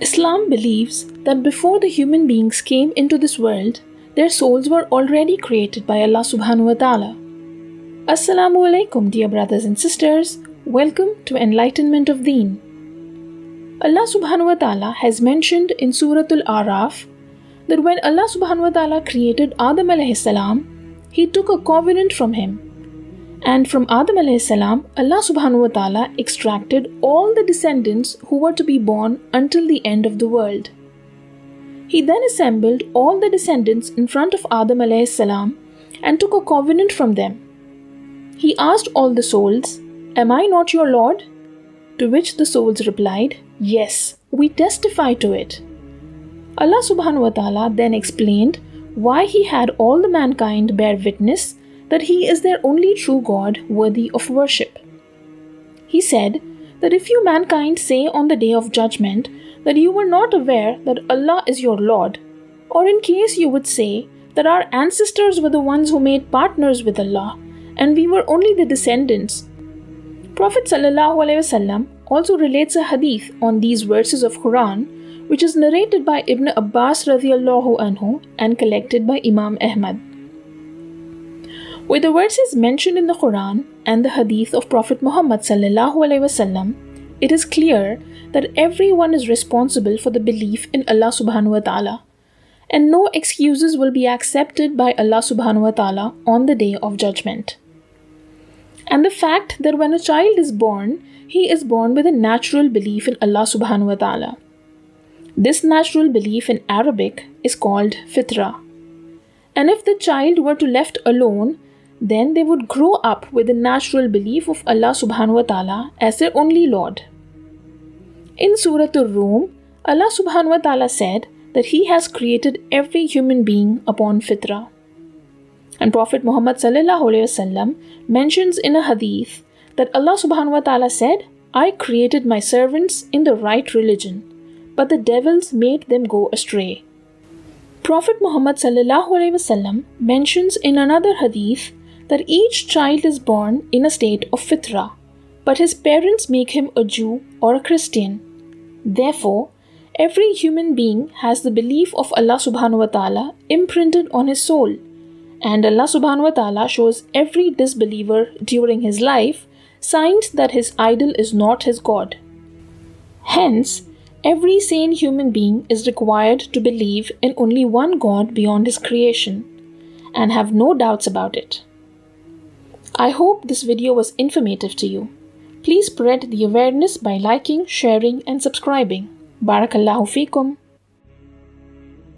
Islam believes that before the human beings came into this world, their souls were already created by Allah subhanahu wa ta'ala. Assalamu alaikum, dear brothers and sisters. Welcome to Enlightenment of Deen. Allah subhanahu wa ta'ala has mentioned in Surah Al-A'raf that when Allah subhanahu wa ta'ala created Adam alayhi salam, He took a covenant from him. And from Adam alayhi salam, Allah subhanahu wa ta'ala extracted all the descendants who were to be born until the end of the world. He then assembled all the descendants in front of Adam alayhi salam and took a covenant from them. He asked all the souls, "Am I not your Lord?" To which the souls replied, "Yes, we testify to it." Allah subhanahu wa ta'ala then explained why He had all the mankind bear witness that He is their only true God worthy of worship. He said that if you mankind say on the day of judgment that you were not aware that Allah is your Lord, or in case you would say that our ancestors were the ones who made partners with Allah and we were only the descendants. Prophet ﷺ also relates a hadith on these verses of Quran, which is narrated by Ibn Abbas radiyallahu anhu and collected by Imam Ahmad. With the verses mentioned in the Quran and the hadith of Prophet Muhammad ﷺ, it is clear that everyone is responsible for the belief in Allah subhanahu wa ta'ala, and no excuses will be accepted by Allah subhanahu wa ta'ala on the day of judgment. And the fact that when a child is born, he is born with a natural belief in Allah subhanahu wa ta'ala. This natural belief in Arabic is called fitra. And if the child were to left alone, then they would grow up with a natural belief of Allah subhanahu wa ta'ala as their only Lord. In Surah Ar-Rum, Allah subhanahu wa ta'ala said that He has created every human being upon fitra. And Prophet Muhammad sallallahu alaihi wasallam mentions in a hadith that Allah subhanahu wa ta'ala said, "I created my servants in the right religion, but the devils made them go astray." Prophet Muhammad sallallahu alaihi wasallam mentions in another hadith that each child is born in a state of fitra, but his parents make him a Jew or a Christian. Therefore, every human being has the belief of Allah subhanahu wa ta'ala imprinted on his soul, and Allah subhanahu wa ta'ala shows every disbeliever during his life signs that his idol is not his God. Hence, every sane human being is required to believe in only one God beyond his creation and have no doubts about it. I hope this video was informative to you. Please spread the awareness by liking, sharing and subscribing. Barakallahu feekum.